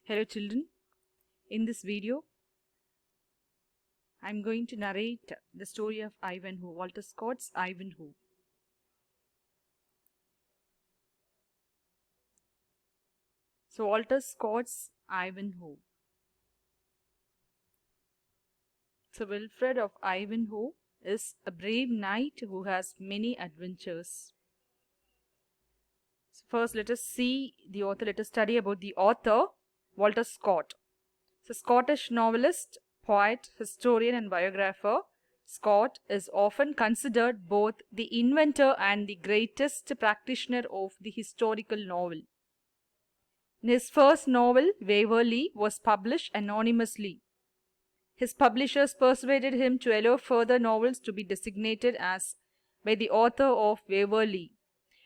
Hello children, in this video I am going to narrate the story of Ivanhoe, Walter Scott's Ivanhoe. So Walter Scott's Ivanhoe. So Wilfred of Ivanhoe is a brave knight who has many adventures. So first let us see the author, let us study about the author, Walter Scott. So Scottish novelist, poet, historian and biographer, Scott is often considered both the inventor and the greatest practitioner of the historical novel. His first novel, Waverley, was published anonymously. His publishers persuaded him to allow further novels to be designated as by the author of Waverley.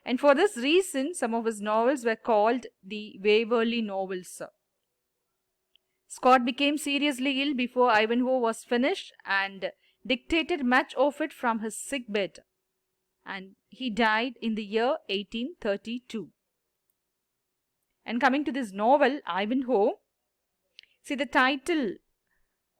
And for this reason, some of his novels were called the Waverley novels. Scott became seriously ill before Ivanhoe was finished and dictated much of it from his sickbed. And he died in the year 1832. And coming to this novel, Ivanhoe, see the title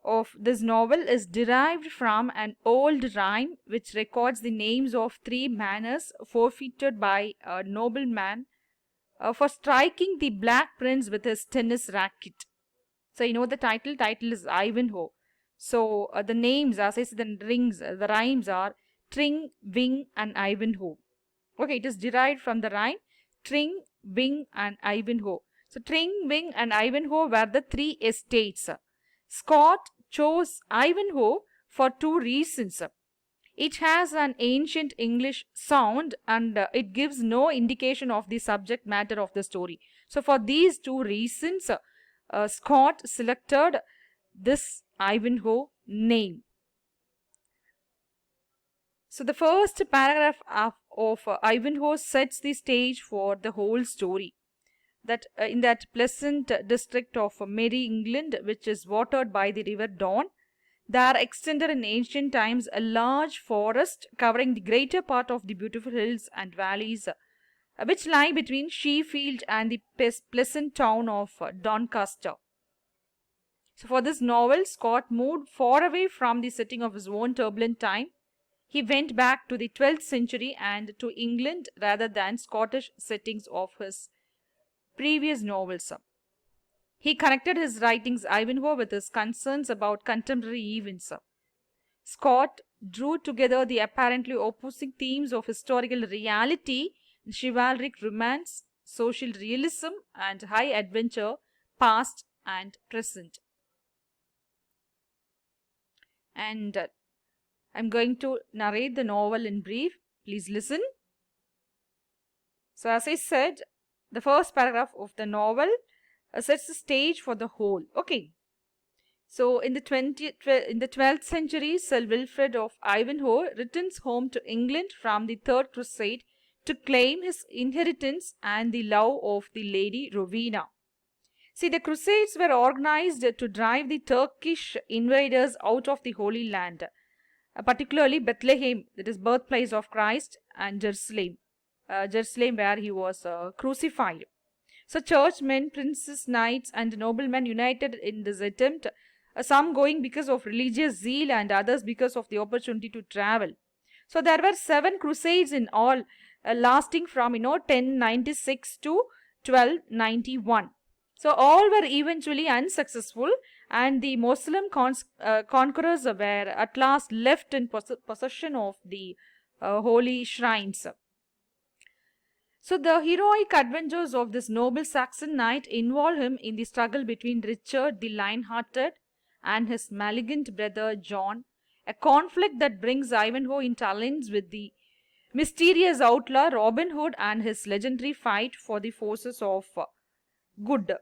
of this novel is derived from an old rhyme which records the names of 3 manors forfeited by a nobleman for striking the Black Prince with his tennis racket. So you know the title is Ivanhoe. So the names, as I said, the rhymes are Tring, Wing and Ivanhoe. Okay, it is derived from the rhyme Tring, Wing and Ivanhoe. So Tring, Wing and Ivanhoe were the 3 estates. Scott chose Ivanhoe for 2 reasons. It has an ancient English sound and it gives no indication of the subject matter of the story. So for these 2 reasons, Scott selected this Ivanhoe name. So the first paragraph of Ivanhoe sets the stage for the whole story. That in that pleasant district of Merry England, which is watered by the river Don, there extended in ancient times a large forest covering the greater part of the beautiful hills and valleys which lie between Sheffield and the pleasant town of Doncaster. So for this novel, Scott moved far away from the setting of his own turbulent time. He went back to the 12th century and to England rather than Scottish settings of his previous novels. He connected his writings Ivanhoe with his concerns about contemporary events. Scott drew together the apparently opposing themes of historical reality, chivalric romance, social realism and high adventure, past and present. And I'm going to narrate the novel in brief. Please listen. So as I said, the first paragraph of the novel sets the stage for the whole. Okay. So in the 12th century, Sir Wilfred of Ivanhoe returns home to England from the Third Crusade to claim his inheritance and the love of the Lady Rowena. See, the Crusades were organized to drive the Turkish invaders out of the Holy Land, particularly Bethlehem, that is birthplace of Christ, and Jerusalem, where he was crucified. So churchmen, princes, knights and noblemen united in this attempt, some going because of religious zeal and others because of the opportunity to travel. So there were 7 crusades in all, lasting from 1096 to 1291. So all were eventually unsuccessful and the Muslim conquerors were at last left in possession of the holy shrines. So the heroic adventures of this noble Saxon knight involve him in the struggle between Richard the Lion-Hearted and his malignant brother John, a conflict that brings Ivanhoe into alliance with the mysterious outlaw Robin Hood and his legendary fight for the forces of good.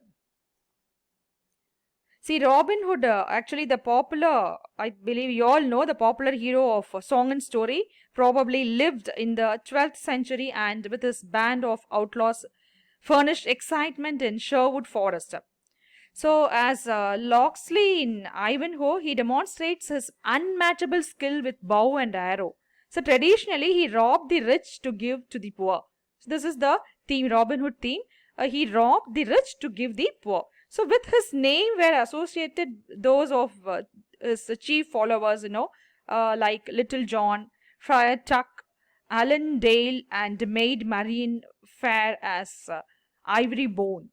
See, Robin Hood, actually the popular, I believe you all know, the popular hero of song and story, probably lived in the 12th century and with his band of outlaws furnished excitement in Sherwood Forest. So as Locksley in Ivanhoe, he demonstrates his unmatchable skill with bow and arrow. So traditionally, he robbed the rich to give to the poor. So this is the theme, Robin Hood theme. He robbed the rich to give the poor. So with his name were associated those of his chief followers, like Little John, Friar Tuck, Alan Dale, and Maid Marian Fair as Ivory Bone.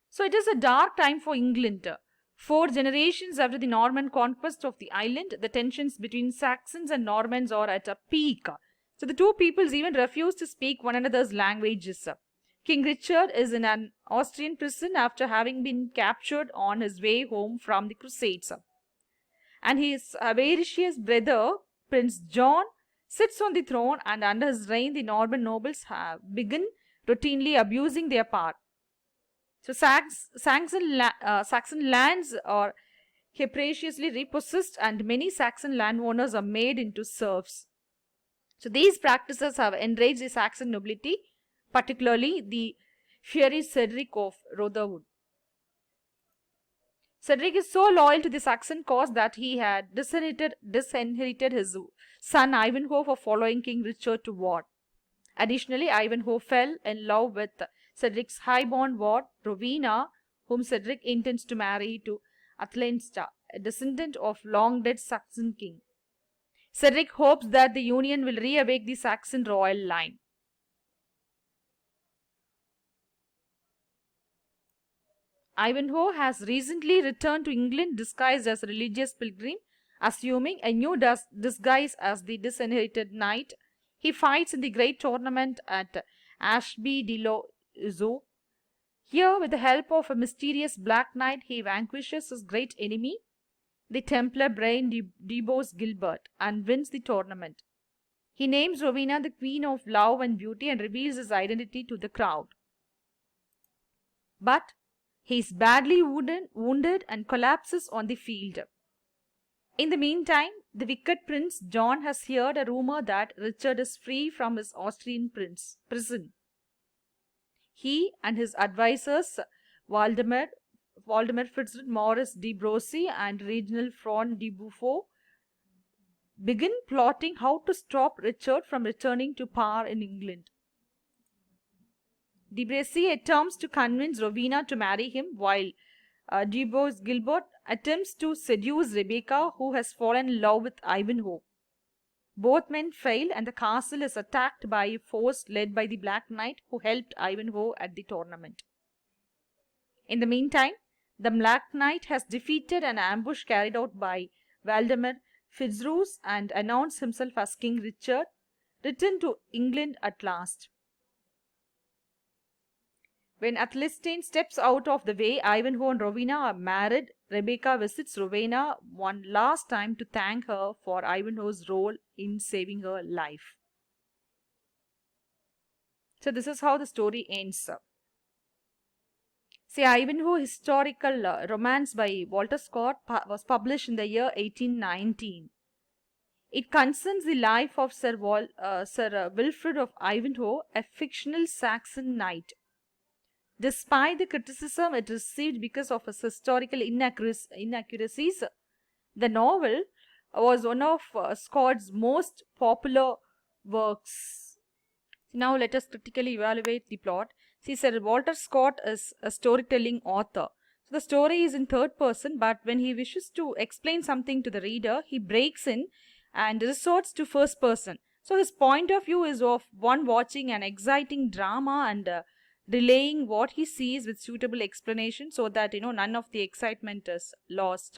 So it is a dark time for England. 4 generations after the Norman conquest of the island, the tensions between Saxons and Normans are at a peak. So the two peoples even refuse to speak one another's languages. King Richard is in an Austrian prison after having been captured on his way home from the Crusades. And his avaricious brother, Prince John, sits on the throne, and under his reign, the Norman nobles have begun routinely abusing their power. So Saxon lands are capriciously repossessed, and many Saxon landowners are made into serfs. So these practices have enraged the Saxon nobility, particularly the fiery Cedric of Rotherwood. Cedric is so loyal to the Saxon cause that he had disinherited his son Ivanhoe for following King Richard to war. Additionally, Ivanhoe fell in love with Cedric's highborn ward, Rowena, whom Cedric intends to marry to Athelstan, a descendant of long-dead Saxon king. Cedric hopes that the union will reawake the Saxon royal line. Ivanhoe has recently returned to England disguised as a religious pilgrim, assuming a new disguise as the disinherited knight. He fights in the great tournament at Ashby de Lozo. Here, with the help of a mysterious black knight, he vanquishes his great enemy, the Templar Brian de Bos Gilbert, and wins the tournament. He names Rowena the Queen of Love and Beauty and reveals his identity to the crowd. But he is badly wounded and collapses on the field. In the meantime, the wicked Prince John has heard a rumor that Richard is free from his Austrian prison. He and his advisors, Waldemar Fitzgerald, Maurice de Brossy, and Reginald Front de Buffo, begin plotting how to stop Richard from returning to power in England. De Brossy attempts to convince Rowena to marry him, while de Bos Gilbert attempts to seduce Rebecca, who has fallen in love with Ivanhoe. Both men fail, and the castle is attacked by a force led by the Black Knight who helped Ivanhoe at the tournament. In the meantime, the Black Knight has defeated an ambush carried out by Waldemar Fitzgerald and announced himself as King Richard, returned to England at last. When Athelstan steps out of the way, Ivanhoe and Rowena are married. Rebecca visits Rowena one last time to thank her for Ivanhoe's role in saving her life. So this is how the story ends. See, Ivanhoe Historical Romance by Walter Scott was published in the year 1819. It concerns the life of Sir Wilfrid of Ivanhoe, a fictional Saxon knight. Despite the criticism it received because of its historical inaccuracies, the novel was one of Scott's most popular works. Now let us critically evaluate the plot. See, Sir Walter Scott is a storytelling author. So the story is in third person, but when he wishes to explain something to the reader, he breaks in and resorts to first person. So his point of view is of one watching an exciting drama and relaying what he sees with suitable explanation so that none of the excitement is lost.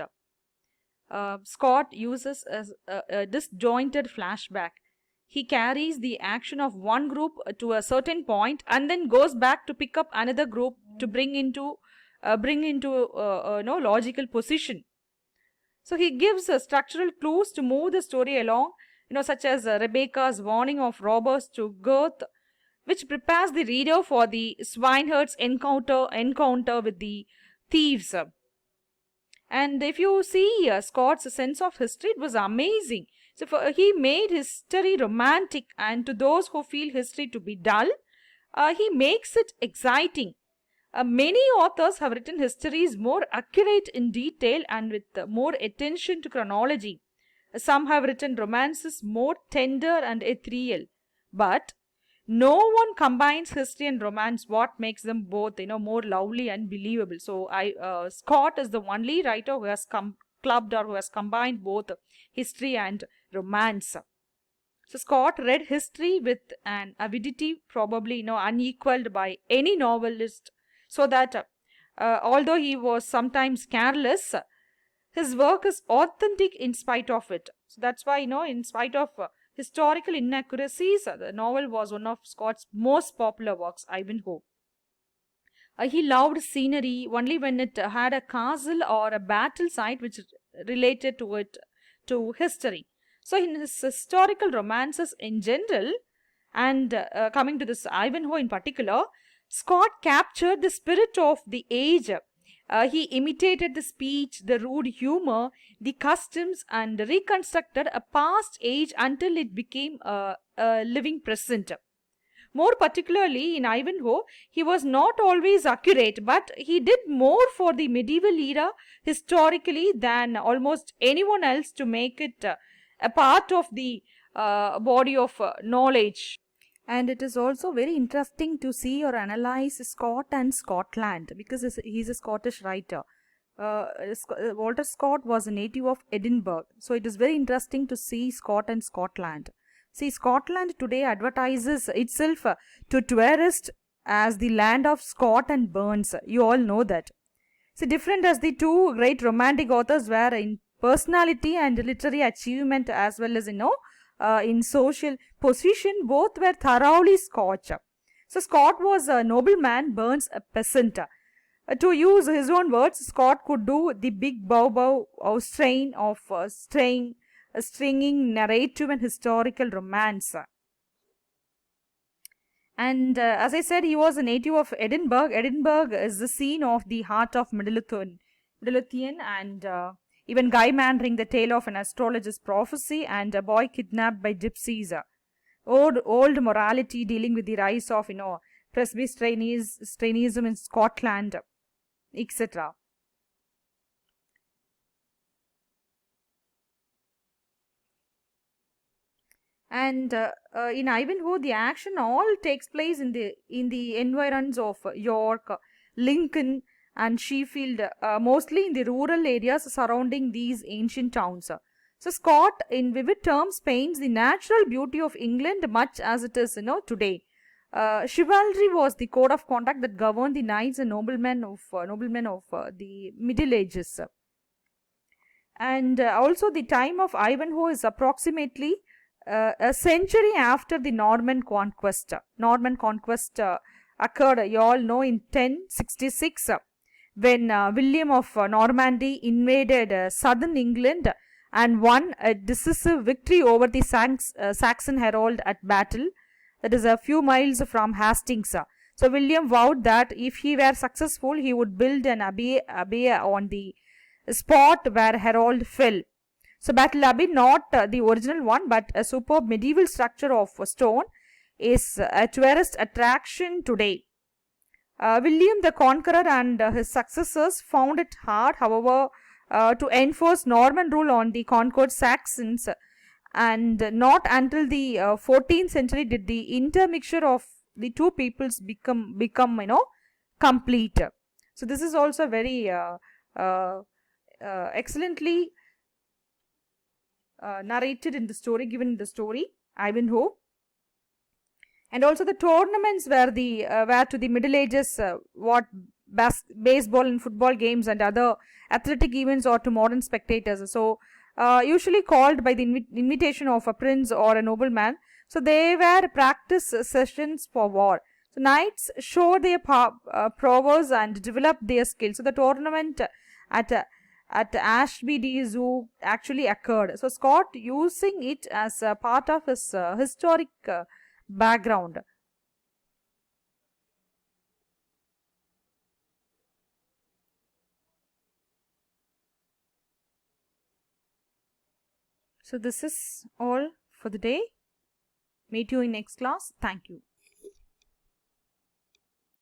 Scott uses a disjointed flashback. He carries the action of one group to a certain point and then goes back to pick up another group to bring into logical position. So he gives structural clues to move the story along, such as Rebecca's warning of robbers to Gurth, which prepares the reader for the swineherd's encounter with the thieves. And if you see Scott's sense of history, it was amazing. So he made history romantic, and to those who feel history to be dull, he makes it exciting. Many authors have written histories more accurate in detail and with more attention to chronology. Some have written romances more tender and ethereal. But no one combines history and romance. What makes them both, more lovely and believable? So Scott is the only writer who has clubbed, or who has combined both history and romance. So Scott read history with an avidity probably unequaled by any novelist, so that although he was sometimes careless, his work is authentic in spite of it. So that's why, in spite of historical inaccuracies, the novel was one of Scott's most popular works, Ivanhoe. He loved scenery only when it had a castle or a battle site which related to it, to history. So in his historical romances in general, and coming to this Ivanhoe in particular, Scott captured the spirit of the age. He imitated the speech, the rude humor, the customs, and reconstructed a past age until it became a living present. More particularly in Ivanhoe, he was not always accurate, but he did more for the medieval era historically than almost anyone else to make it a part of the body of knowledge. And it is also very interesting to see or analyze Scott and Scotland, because he's a Scottish writer. Walter Scott was a native of Edinburgh, so it is very interesting to see Scott and Scotland. See, Scotland today advertises itself to tourists as the land of Scott and Burns. You all know that. See, different as the two great romantic authors were in personality and literary achievement, as well as in social position, both were thoroughly Scotch. So Scott was a nobleman, Burns a peasant. To use his own words, Scott could do the big bow of strain of stringing narrative and historical romance. And as I said, he was a native of Edinburgh. Edinburgh is the scene of the heart of Midlothian, and even Guy Mannering, the tale of an astrologer's prophecy and a boy kidnapped by gypsies. Old morality dealing with the rise of Presbyterianism in Scotland, etc. And in Ivanhoe, the action all takes place in the environs of York, Lincoln, and Sheffield, mostly in the rural areas surrounding these ancient towns. So Scott, in vivid terms, paints the natural beauty of England much as it is today. Chivalry was the code of conduct that governed the knights and noblemen of the Middle Ages. And also the time of Ivanhoe is approximately a century after the Norman conquest. Norman conquest occurred, you all know, in 1066, when William of Normandy invaded southern England and won a decisive victory over the Saxon Herald at battle, that is a few miles from Hastings. So William vowed that if he were successful, he would build an abbey on the spot where Harold fell. So Battle Abbey, not the original one, but a superb medieval structure of stone, is a tourist attraction today. William the Conqueror and his successors found it hard, however, to enforce Norman rule on the conquered Saxons, and not until the 14th century did the intermixture of the two peoples become complete. So this is also very excellently narrated in the story, given in the story, Ivanhoe. And also the tournaments were to the Middle Ages what baseball and football games and other athletic events or to modern spectators. So usually called by the invitation of a prince or a nobleman. So they were practice sessions for war. So knights showed their prowess and developed their skills. So the tournament at Ashby Zoo actually occurred. So Scott using it as a part of his historic background. So this is all for the day. Meet you in next class. Thank you.